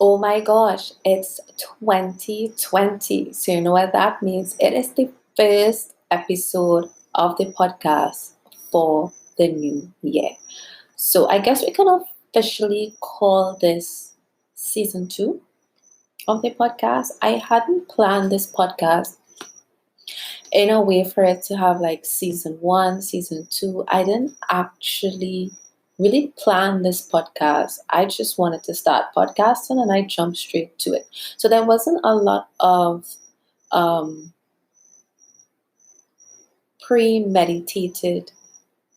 Oh my gosh, it's 2020. So, you know what that means? It is the first episode of the podcast for the new year. So, I guess we can officially call this season two of the podcast. I hadn't planned this podcast in a way for it to have like season one, season two. I didn't actually really plan this podcast. I just wanted to start podcasting and I jumped straight to it. So there wasn't a lot of um, premeditated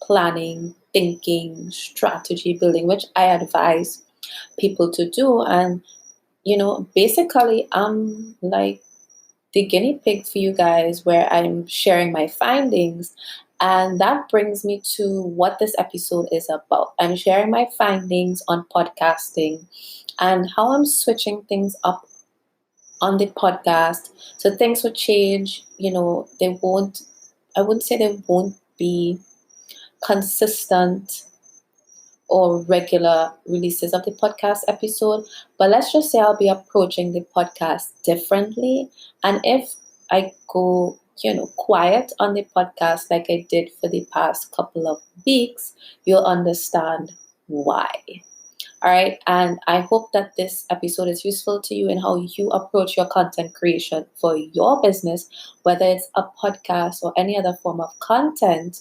planning, thinking, strategy building, which I advise people to do. And, basically, I'm like the guinea pig for you guys where I'm sharing my findings. And that brings me to what this episode is about. I'm sharing my findings on podcasting and how I'm switching things up on the podcast. So things will change, I wouldn't say they won't be consistent or regular releases of the podcast episode, but let's just say I'll be approaching the podcast differently. And if I go, quiet on the podcast like I did for the past couple of weeks, you'll understand why. All right. And I hope that this episode is useful to you in how you approach your content creation for your business, whether it's a podcast or any other form of content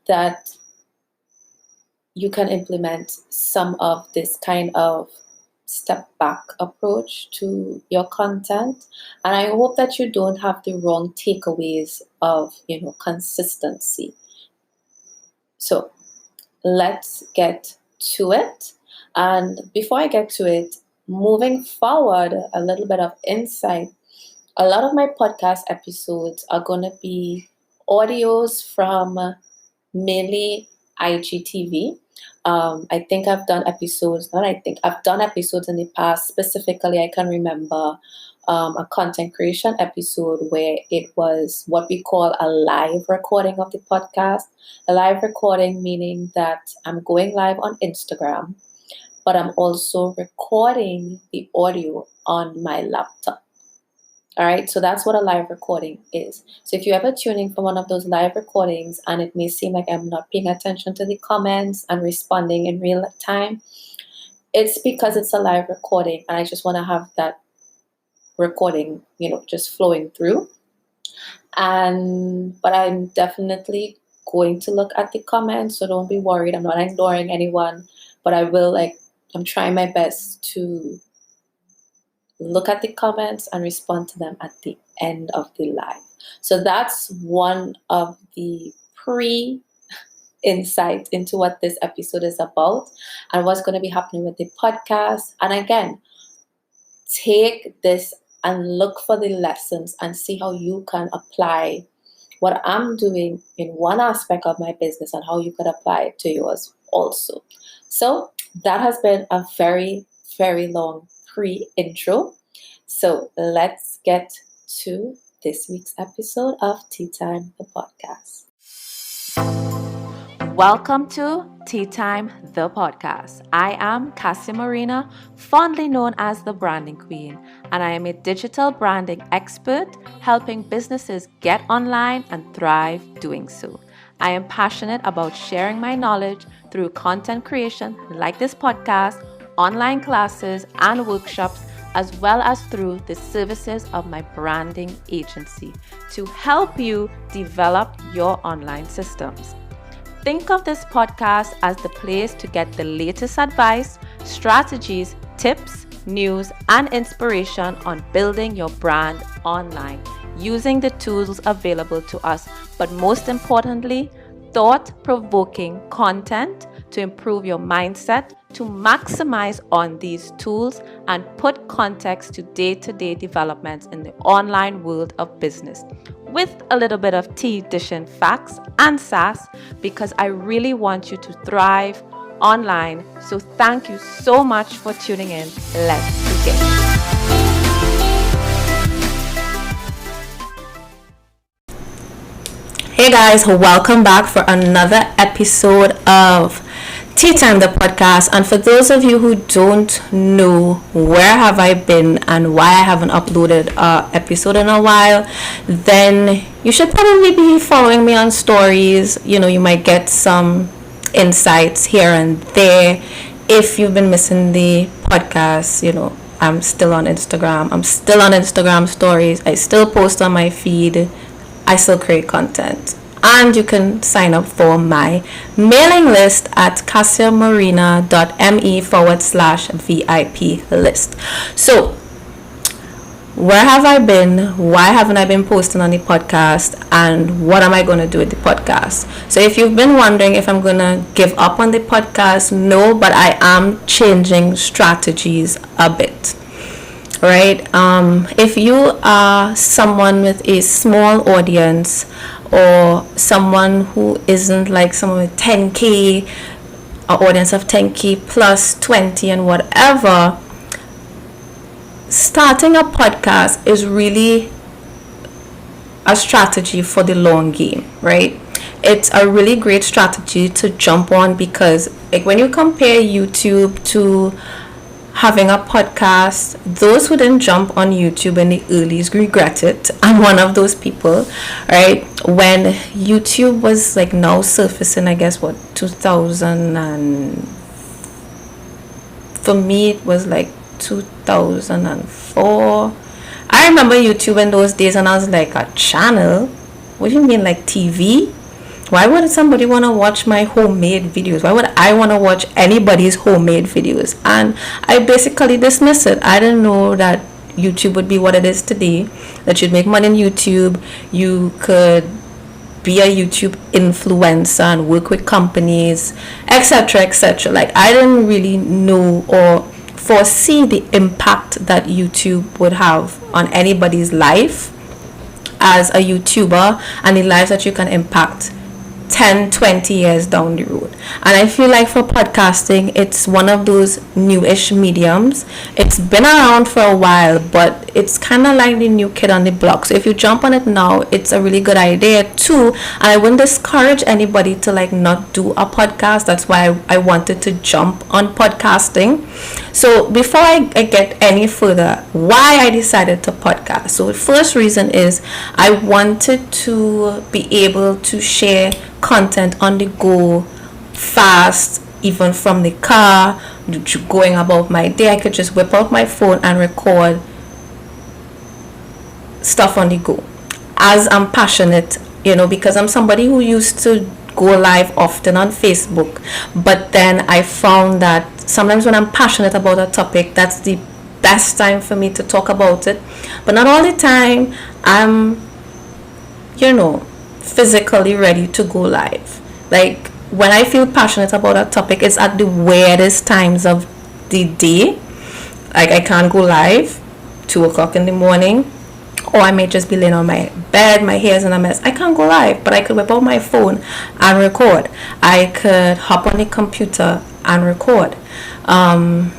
that you can implement some of this kind of step back approach to your content. And I hope that you don't have the wrong takeaways of, consistency. So let's get to it. And before I get to it, moving forward, a little bit of insight. A lot of my podcast episodes are going to be audios from mainly IGTV. I think I've done episodes, not I think, I've done episodes in the past. Specifically, I can remember a content creation episode where it was what we call a live recording of the podcast. A live recording meaning that I'm going live on Instagram, but I'm also recording the audio on my laptop. All right, so that's what a live recording is. So if you ever tune in for one of those live recordings and it may seem like I'm not paying attention to the comments and responding in real time, it's because it's a live recording and I just want to have that recording, just flowing through. But I'm definitely going to look at the comments, so don't be worried. I'm not ignoring anyone, but I'm trying my best to look at the comments and respond to them at the end of the live. So that's one of the insight into what this episode is about and what's going to be happening with the podcast. And again, take this and look for the lessons and see how you can apply what I'm doing in one aspect of my business and how you could apply it to yours also. So that has been a very, very long pre-intro. So let's get to this week's episode of Tea Time, the podcast. Welcome to Tea Time, the podcast. I am Cassie Marina, fondly known as the Branding Queen, and I am a digital branding expert helping businesses get online and thrive doing so. I am passionate about sharing my knowledge through content creation like this podcast, online classes, and workshops, as well as through the services of my branding agency to help you develop your online systems. Think of this podcast as the place to get the latest advice, strategies, tips, news, and inspiration on building your brand online using the tools available to us, but most importantly, thought-provoking content to improve your mindset, to maximize on these tools and put context to day-to-day developments in the online world of business with a little bit of tea dishing facts and sass, because I really want you to thrive online. So thank you so much for tuning in. Let's begin. Hey guys, welcome back for another episode of Tea Time, the podcast. And for those of you who don't know where have I been and why I haven't uploaded an episode in a while, then you should probably be following me on stories. You might get some insights here and there. If you've been missing the podcast, I'm still on Instagram. I'm still on Instagram stories. I still post on my feed. I still create content. And you can sign up for my mailing list at cassiamarina.me/VIP list. So, where have I been? Why haven't I been posting on the podcast? And what am I going to do with the podcast? So, if you've been wondering if I'm going to give up on the podcast, no, but I am changing strategies a bit. Right? If you are someone with a small audience, or someone who isn't like someone with 10k, an audience of 10k plus 20 and whatever, starting a podcast is really a strategy for the long game, right? It's a really great strategy to jump on, because like when you compare YouTube to having a podcast, those who didn't jump on YouTube in the earlies regret it. I'm one of those people, right? When YouTube was like now surfacing, I guess 2000, and for me it was like 2004. I remember YouTube in those days, and I was like, a channel? What do you mean, like TV? Why would somebody want to watch my homemade videos? Why would I want to watch anybody's homemade videos? And I basically dismissed it. I didn't know that YouTube would be what it is today, that you'd make money on YouTube, you could be a YouTube influencer and work with companies, etc., etc. Like, I didn't really know or foresee the impact that YouTube would have on anybody's life as a YouTuber, and the lives that you can impact 10-20 years down the road. And I feel like for podcasting, it's one of those newish mediums. It's been around for a while, but it's kind of like the new kid on the block. So if you jump on it now, it's a really good idea too. And I wouldn't discourage anybody to like not do a podcast. That's why I wanted to jump on podcasting. So before I get any further, why I decided to podcast. So the first reason is I wanted to be able to share content on the go, fast, even from the car, going about my day. I could just whip out my phone and record stuff on the go, as I'm passionate, because I'm somebody who used to go live often on Facebook, but then I found that sometimes when I'm passionate about a topic, that's the best time for me to talk about it. But not all the time I'm physically ready to go live. Like, when I feel passionate about a topic, it's at the weirdest times of the day. Like, I can't go live 2:00 in the morning, or I may just be laying on my bed, my hair's in a mess. I can't go live, but I could whip out my phone and record. I could hop on the computer and record. And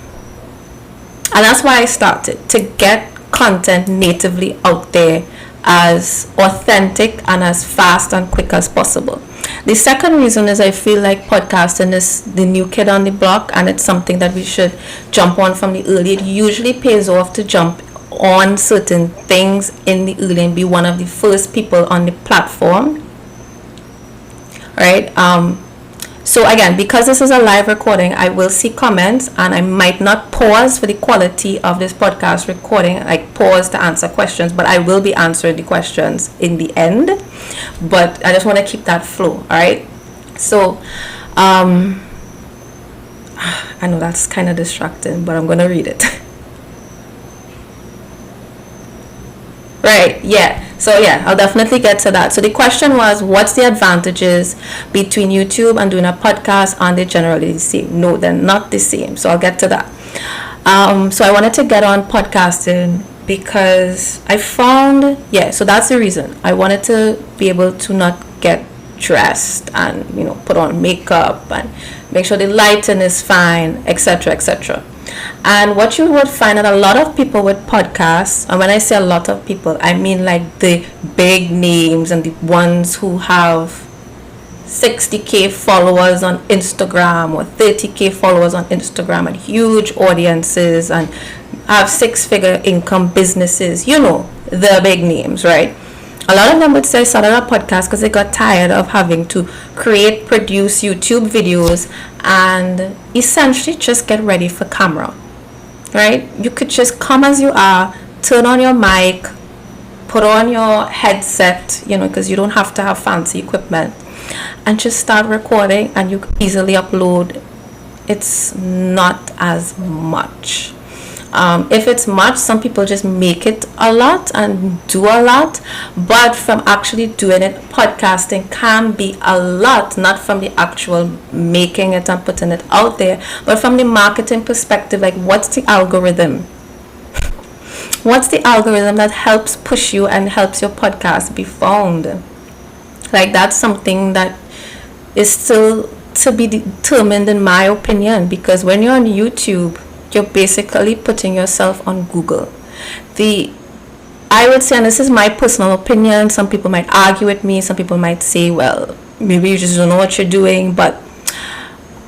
that's why I started, to get content natively out there as authentic and as fast and quick as possible. The second reason is I feel like podcasting is the new kid on the block, and it's something that we should jump on from the early. It usually pays off to jump on certain things in the early and be one of the first people on the platform, right? So again, because this is a live recording, I will see comments, and I might not pause for the quality of this podcast recording, like pause to answer questions, but I will be answering the questions in the end. But I just want to keep that flow, all right? So I know that's kind of distracting, but I'm going to read it. Right, yeah. So yeah, I'll definitely get to that. So the question was, what's the advantages between YouTube and doing a podcast? Are they generally the same? No, they're not the same. So I'll get to that. So I wanted to get on podcasting because I found, so that's the reason. I wanted to be able to not get dressed and, put on makeup and make sure the lighting is fine, etc., etc. And what you would find that a lot of people with podcasts, and when I say a lot of people, I mean like the big names and the ones who have 60k followers on Instagram or 30k followers on Instagram and huge audiences and have 6-figure income businesses, the big names, right? A lot of them would say started a podcast because they got tired of having to produce YouTube videos and essentially just get ready for camera, right? You could just come as you are, turn on your mic, put on your headset, because you don't have to have fancy equipment, and just start recording, and you can easily upload. It's not as much. If it's much, some people just make it a lot and do a lot, but from actually doing it, podcasting can be a lot, not from the actual making it and putting it out there, but from the marketing perspective. Like, what's the algorithm? What's the algorithm that helps push you and helps your podcast be found? Like, that's something that is still to be determined, in my opinion, because when you're on YouTube, you're basically putting yourself on Google. I would say, and this is my personal opinion, some people might argue with me, some people might say, well, maybe you just don't know what you're doing, but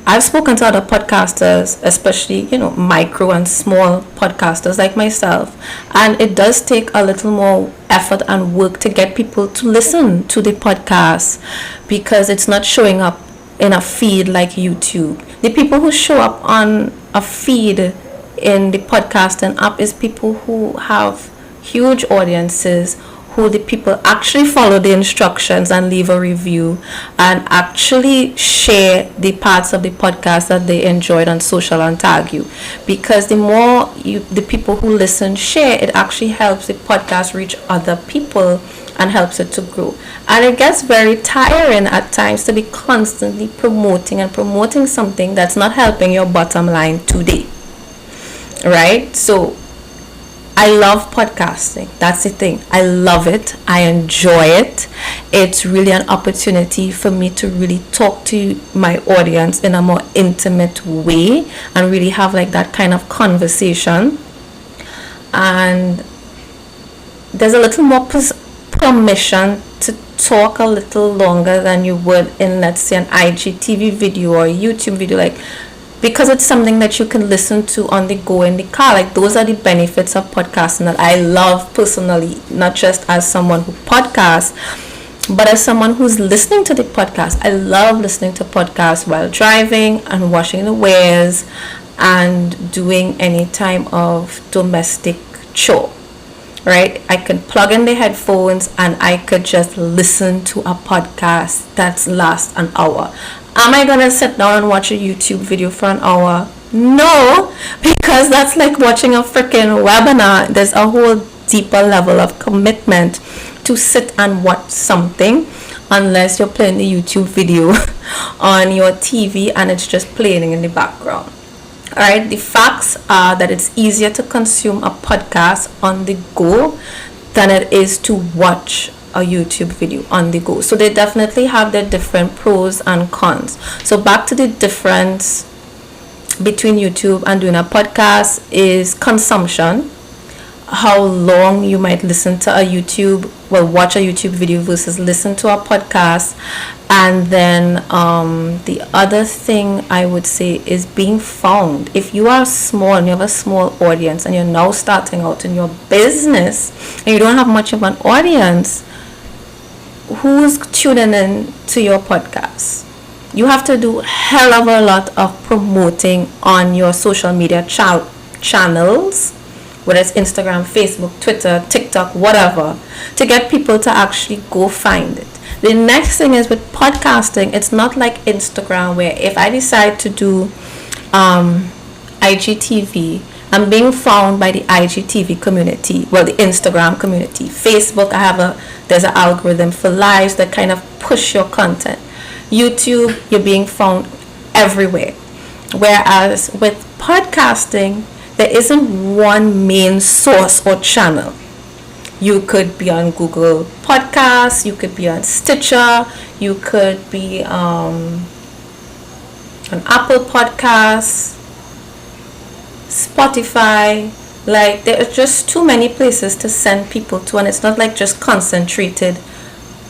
I've spoken to other podcasters, especially, micro and small podcasters like myself, and it does take a little more effort and work to get people to listen to the podcast because it's not showing up in a feed like YouTube. The people who show up on a feed in the podcasting app is people who have huge audiences, who the people actually follow the instructions and leave a review and actually share the parts of the podcast that they enjoyed on social and tag you. Because the more the people who listen share, it actually helps the podcast reach other people and helps it to grow. And it gets very tiring at times to be constantly promoting something that's not helping your bottom line today, right? So I love podcasting. That's the thing. I love it. I enjoy it. It's really an opportunity for me to really talk to my audience in a more intimate way and really have like that kind of conversation. And there's a little more permission to talk a little longer than you would in, let's say, an IGTV video or a YouTube video, like, because it's something that you can listen to on the go in the car. Like, those are the benefits of podcasting that I love personally, not just as someone who podcasts, but as someone who's listening to the podcast. I love listening to podcasts while driving and washing the wares and doing any time of domestic chore, right? I can plug in the headphones and I could just listen to a podcast that's lasts an hour. Am I gonna sit down and watch a YouTube video for an hour? No, because that's like watching a freaking webinar. There's a whole deeper level of commitment to sit and watch something, unless you're playing the YouTube video on your TV and it's just playing in the background. Alright, the facts are that it's easier to consume a podcast on the go than it is to watch a YouTube video on the go. So they definitely have their different pros and cons. So back to the difference between YouTube and doing a podcast is consumption. How long you might listen to watch a YouTube video versus listen to a podcast. And then the other thing I would say is being found. If you are small and you have a small audience and you're now starting out in your business and you don't have much of an audience, who's tuning in to your podcast? You have to do a hell of a lot of promoting on your social media channels, whether it's Instagram, Facebook, Twitter, TikTok, whatever, to get people to actually go find it. The next thing is with podcasting, it's not like Instagram, where if I decide to do IGTV, I'm being found by the IGTV community, well, the Instagram community. Facebook, there's an algorithm for lives that kind of push your content. YouTube, you're being found everywhere. Whereas with podcasting, there isn't one main source or channel. You could be on Google Podcasts, you could be on Stitcher, you could be on Apple Podcasts, Spotify. Like, there are just too many places to send people to, and it's not like just concentrated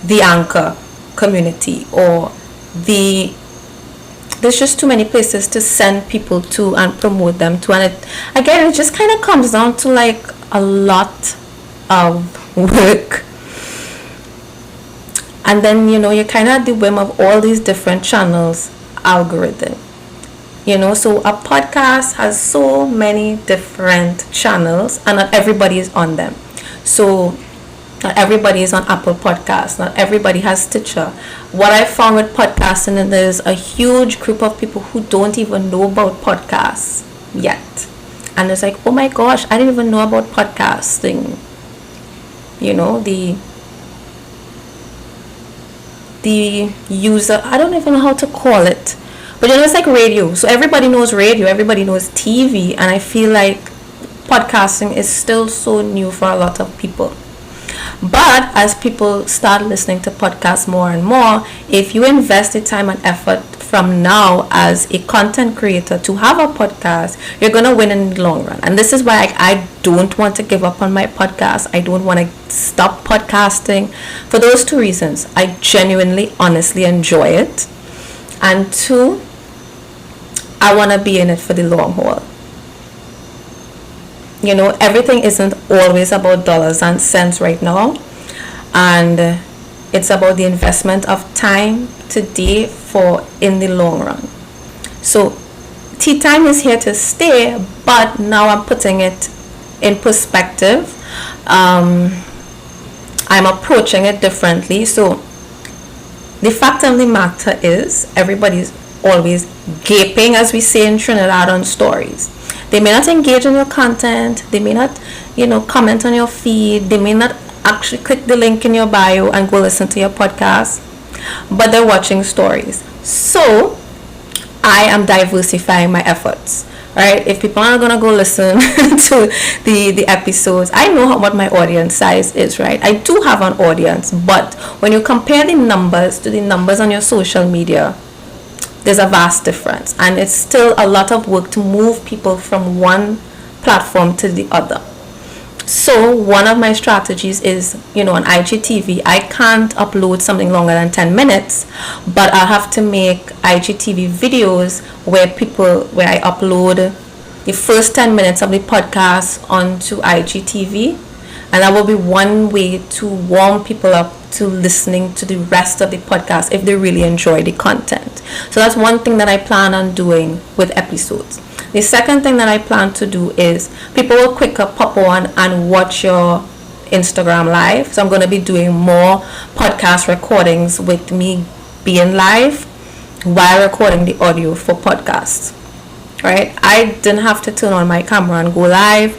the Anchor community or there's just too many places to send people to and promote them to, and it just kind of comes down to like a lot of work. And then you're kind of at the whim of all these different channels algorithm. So a podcast has so many different channels, and not everybody is on them. So not everybody is on Apple Podcasts. Not everybody has Stitcher. What I found with podcasting, and there's a huge group of people who don't even know about podcasts yet. And it's like, oh my gosh, I didn't even know about podcasting. The user, I don't even know how to call it. But it's like radio. So everybody knows radio, everybody knows TV. And I feel like podcasting is still so new for a lot of people. But as people start listening to podcasts more and more, if you invest the time and effort from now as a content creator to have a podcast, you're going to win in the long run. And this is why I don't want to give up on my podcast. I don't want to stop podcasting for those two reasons. I genuinely, honestly enjoy it. And two, I want to be in it for the long haul. Everything isn't always about dollars and cents right now. And it's about the investment of time today for in the long run. So tea time is here to stay, but now I'm putting it in perspective. I'm approaching it differently. So the fact of the matter is, everybody's always gaping, as we say in Trinidad, on stories. They may not engage in your content. They may not, comment on your feed. They may not actually click the link in your bio and go listen to your podcast, but they're watching stories. So I am diversifying my efforts. Right? If people are gonna go listen to the episodes, I know what my audience size is, right? I do have an audience, but when you compare the numbers to the numbers on your social media, there's a vast difference, and it's still a lot of work to move people from one platform to the other. So one of my strategies is, on IGTV, I can't upload something longer than 10 minutes, but I have to make IGTV videos where I upload the first 10 minutes of the podcast onto IGTV, and that will be one way to warm people up to listening to the rest of the podcast if they really enjoy the content. So that's one thing that I plan on doing with episodes. The second thing that I plan to do is people will quicker pop on and watch your Instagram live. So I'm going to be doing more podcast recordings with me being live while recording the audio for podcasts. Right? I didn't have to turn on my camera and go live,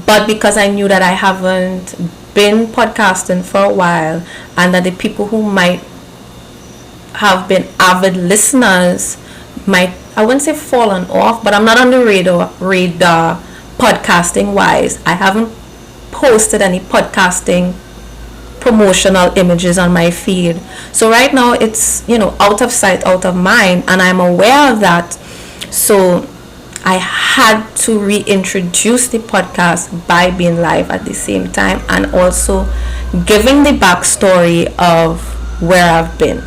but because I knew that I haven't been podcasting for a while, and that the people who might have been avid listeners might, I wouldn't say fallen off, but I'm not on the radar podcasting wise. I haven't posted any podcasting promotional images on my feed. So right now it's, out of sight, out of mind, and I'm aware of that. So I had to reintroduce the podcast by being live at the same time, and also giving the backstory of where I've been.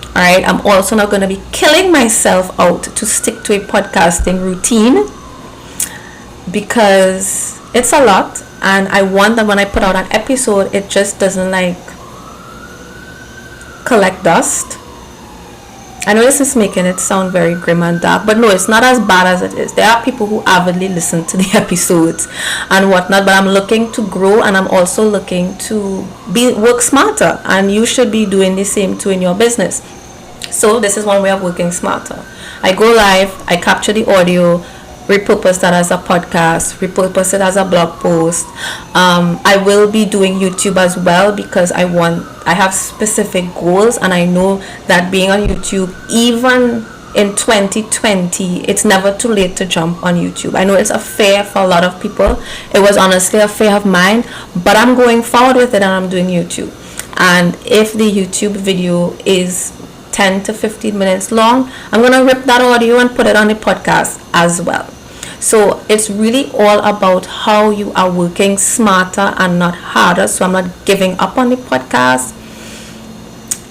Alright, I'm also not going to be killing myself out to stick to a podcasting routine, because it's a lot, and I want that when I put out an episode, it just doesn't collect dust. I know this is making it sound very grim and dark, but no, it's not as bad as it is. There are people who avidly listen to the episodes and whatnot, but I'm looking to grow, and I'm also looking to work smarter, and you should be doing the same too in your business. So this is one way of working smarter. I go live, I capture the audio, repurpose that as a podcast, repurpose it as a blog post. I will be doing YouTube as well, because I have specific goals, and I know that being on YouTube, even in 2020, it's never too late to jump on YouTube. I know it's a fear for a lot of people. It was honestly a fear of mine, but I'm going forward with it, and I'm doing YouTube. And if the YouTube video is 10 to 15 minutes long, I'm going to rip that audio and put it on the podcast as well. So it's really all about how you are working smarter and not harder. So I'm not giving up on the podcast.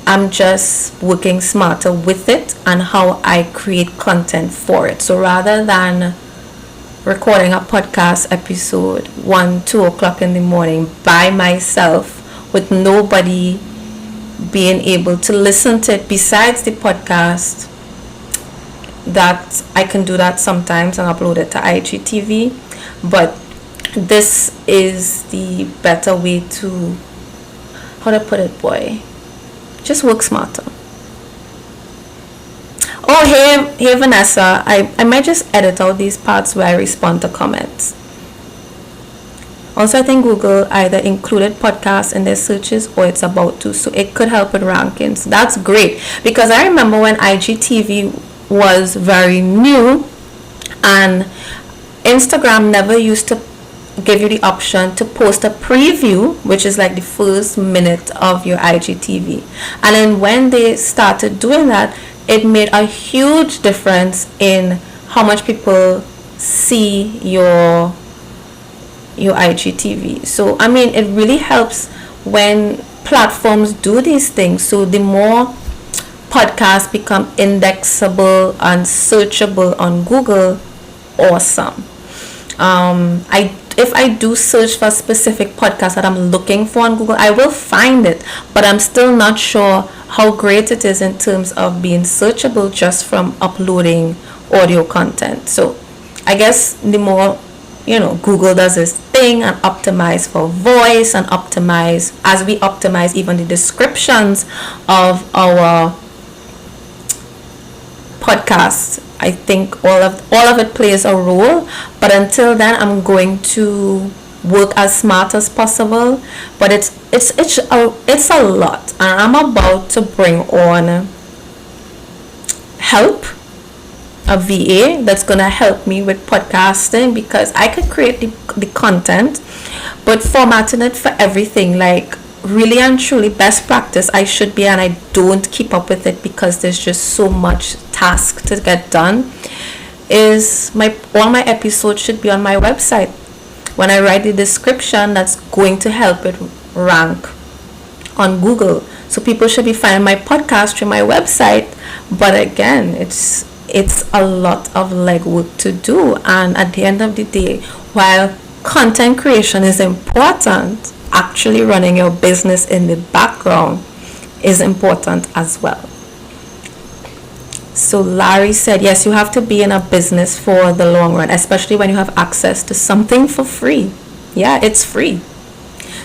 I'm just working smarter with it and how I create content for it. So rather than recording a podcast episode 1-2 o'clock in the morning by myself with nobody being able to listen to it besides the podcast, that I can do that sometimes and upload it to IGTV, but this is the better way to, how do I put it, boy, just work smarter. Oh, hey Vanessa, I might just edit out these parts where I respond to comments. Also, I think Google either included podcasts in their searches or it's about to, so it could help with rankings. That's great, because I remember when IGTV was very new and Instagram never used to give you the option to post a preview, which is like the first minute of your IGTV. And then when they started doing that, it made a huge difference in how much people see your IGTV. So I mean, it really helps when platforms do these things. So the more podcasts become indexable and searchable on Google, awesome. If I do search for a specific podcast that I'm looking for on Google, I will find it, but I'm still not sure how great it is in terms of being searchable just from uploading audio content. So I guess the more, Google does this thing and optimize for voice and optimize, as we optimize even the descriptions of our podcast, I think all of it plays a role. But until then, I'm going to work as smart as possible. But it's a lot, and I'm about to bring on help, a VA that's gonna help me with podcasting, because I could create the content, but formatting it for everything, like really and truly best practice I should be, and I don't keep up with it because there's just so much task to get done, is all my episodes should be on my website. When I write the description, that's going to help it rank on Google. So people should be finding my podcast through my website. But again, it's a lot of legwork to do, and at the end of the day, while content creation is important, actually running your business in the background is important as well. So Larry said, yes, you have to be in a business for the long run, especially when you have access to something for free. Yeah, it's free.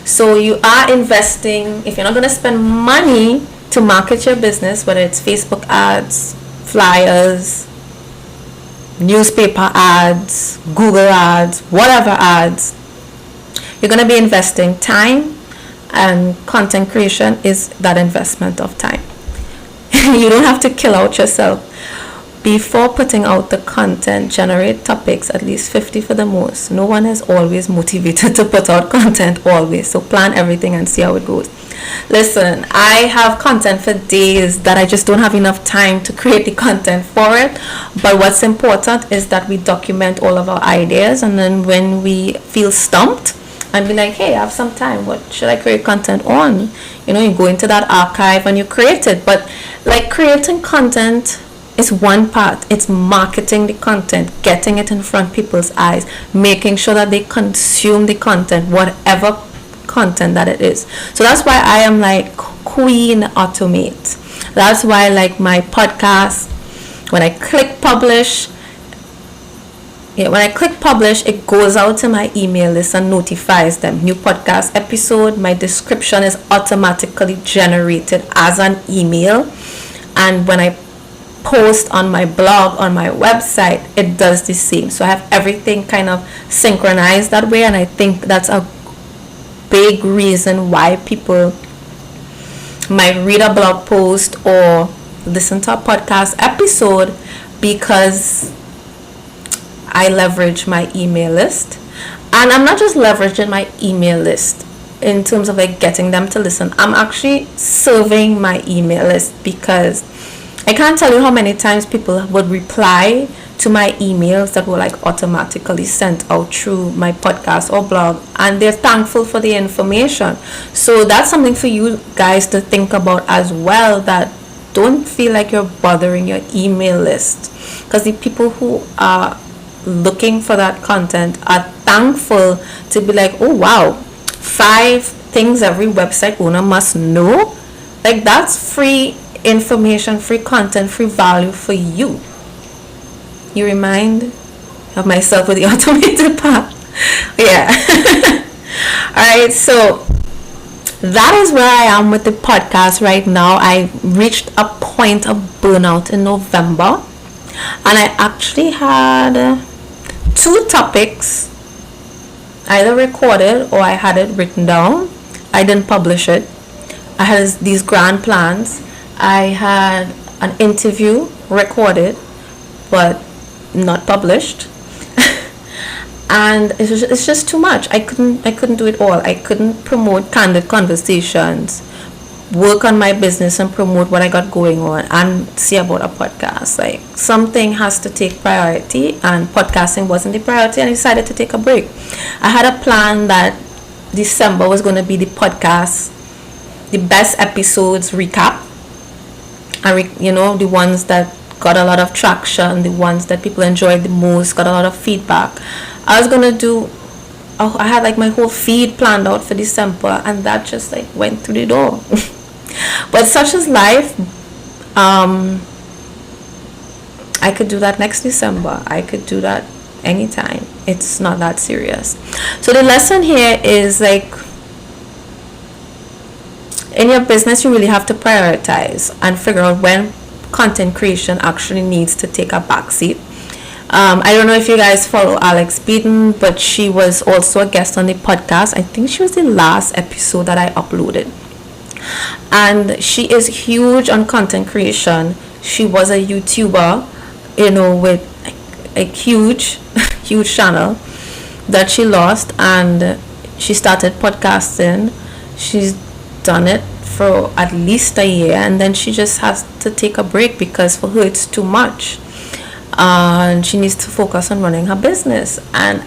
So you are investing. If you're not going to spend money to market your business, whether it's Facebook ads, flyers, newspaper ads, Google ads, whatever ads, you're going to be investing time, and content creation is that investment of time. You don't have to kill out yourself. Before putting out the content, generate topics, at least 50 for the most. No one is always motivated to put out content always, so plan everything and see how it goes. Listen, I have content for days that I just don't have enough time to create the content for it. But what's important is that we document all of our ideas, and then when we feel stumped and be like, hey, I have some time, what should I create content on? You go into that archive and you create it. But like, creating content is one part. It's marketing the content, getting it in front of people's eyes, making sure that they consume the content, whatever content that it is. So that's why I am like queen automate. That's why, like, my podcast, when I click publish, it goes out to my email list and notifies them. New podcast episode, my description is automatically generated as an email. And when I post on my blog, on my website, it does the same. So I have everything kind of synchronized that way. And I think that's a big reason why people might read a blog post or listen to a podcast episode, because I leverage my email list. And I'm not just leveraging my email list in terms of like getting them to listen. I'm actually serving my email list, because I can't tell you how many times people would reply to my emails that were like automatically sent out through my podcast or blog, and they're thankful for the information. So that's something for you guys to think about as well, that don't feel like you're bothering your email list, because the people who are looking for that content are thankful to be like, oh wow, 5 things every website owner must know. Like, that's free information, free content, free value for you. You remind of myself with the automated path. Yeah. Alright, so that is where I am with the podcast right now. I reached a point of burnout in November, and I actually had 2 topics either recorded or I had it written down. I didn't publish it. I had these grand plans. I had an interview recorded but not published. And it's just too much. I couldn't do it all. I couldn't promote candid conversations, work on my business and promote what I got going on, and see about a podcast. Like, something has to take priority, and podcasting wasn't the priority, and I decided to take a break. I had a plan that December was going to be the podcast, the best episodes recap, and the ones that got a lot of traction, the ones that people enjoyed the most, got a lot of feedback. I was gonna do, I had like my whole feed planned out for December, and that just like went through the door. But such is life. I could do that next December. I could do that anytime. It's not that serious. So the lesson here is, like, in your business, you really have to prioritize and figure out when content creation actually needs to take a backseat. I don't know if you guys follow Alex Beaton, but she was also a guest on the podcast. I think she was the last episode that I uploaded. And she is huge on content creation. She was a YouTuber, with a huge, huge channel that she lost, and she started podcasting. She's done it for at least a year, and then she just has to take a break because for her it's too much, and she needs to focus on running her business. And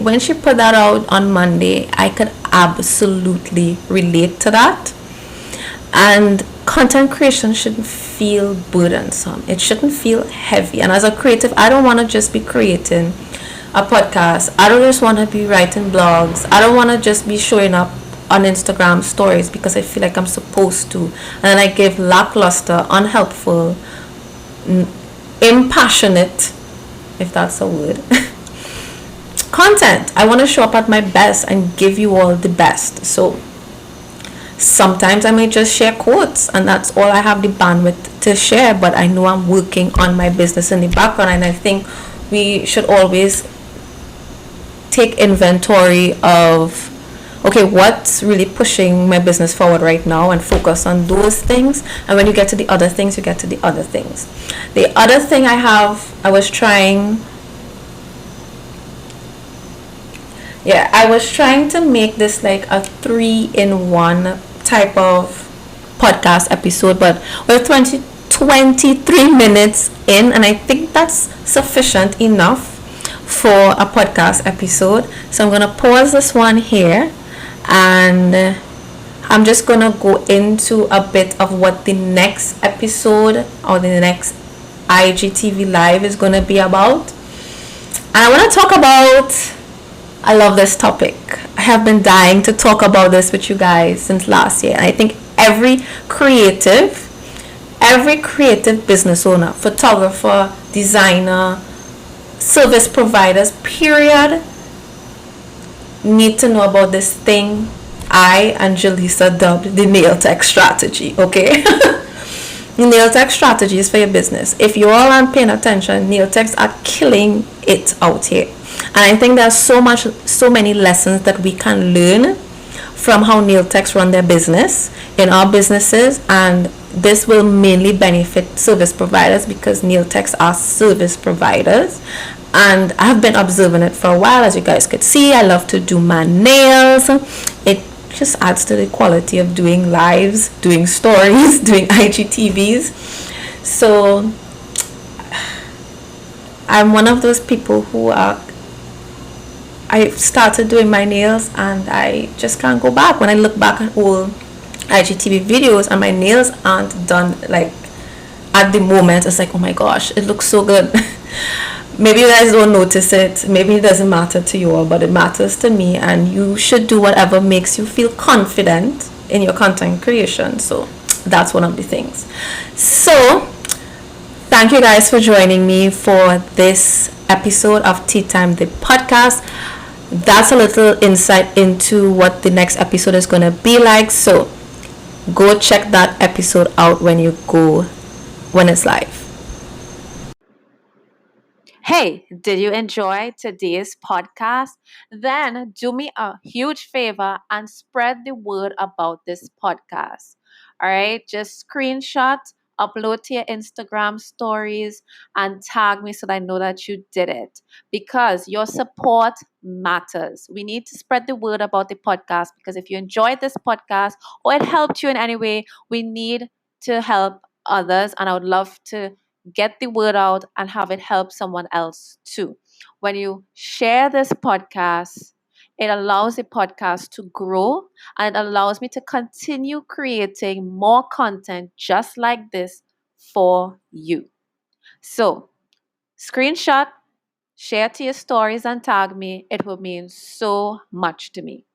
when she put that out on Monday, I could absolutely relate to that. And content creation shouldn't feel burdensome. It shouldn't feel heavy. And as a creative, I don't want to just be creating a podcast. I don't just want to be writing blogs. I don't want to just be showing up on Instagram stories because I feel like I'm supposed to, and then I give lackluster, unhelpful, impassionate, if that's a word, content. I want to show up at my best and give you all the best. So sometimes I may just share quotes, and that's all I have the bandwidth to share, but I know I'm working on my business in the background, and I think we should always take inventory of, okay, what's really pushing my business forward right now, and focus on those things. And when you get to the other things, you get to the other things. The other thing I was trying to make this like a 3-in-1 type of podcast episode, but we're 23 minutes in, and I think that's sufficient enough for a podcast episode. So I'm gonna pause this one here, and I'm just gonna go into a bit of what the next episode or the next IGTV live is gonna be about. And I want to talk about, I love this topic. I have been dying to talk about this with you guys since last year. And I think every creative business owner, photographer, designer, service providers, period, need to know about this thing I and Jaleesa dubbed the nail tech strategy. Okay. The nail tech strategy is for your business. If you all aren't paying attention, nail techs are killing it out here. And I think there's so many lessons that we can learn from how nail techs run their business in our businesses, and this will mainly benefit service providers because nail techs are service providers. And I've been observing it for a while. As you guys could see, I love to do my nails. It just adds to the quality of doing lives, doing stories, doing IGTVs. So I'm one of those people who are I started doing my nails and I just can't go back. When I look back at old IGTV videos and my nails aren't done like at the moment, it's like, oh my gosh, it looks so good. Maybe you guys don't notice it. Maybe it doesn't matter to you all, but it matters to me. And you should do whatever makes you feel confident in your content creation. So that's one of the things. So thank you guys for joining me for this episode of Tea Time, the podcast. That's a little insight into what the next episode is going to be like. So go check that episode out when it's live. Hey, did you enjoy today's podcast? Then do me a huge favor and spread the word about this podcast. All right, just screenshot, upload to your Instagram stories, and tag me so that I know that you did it because your support matters. We need to spread the word about the podcast because if you enjoyed this podcast or it helped you in any way, we need to help others, and I would love to get the word out and have it help someone else too. When you share this podcast, it allows the podcast to grow and it allows me to continue creating more content just like this for you. So, screenshot, share to your stories, and tag me. It will mean so much to me.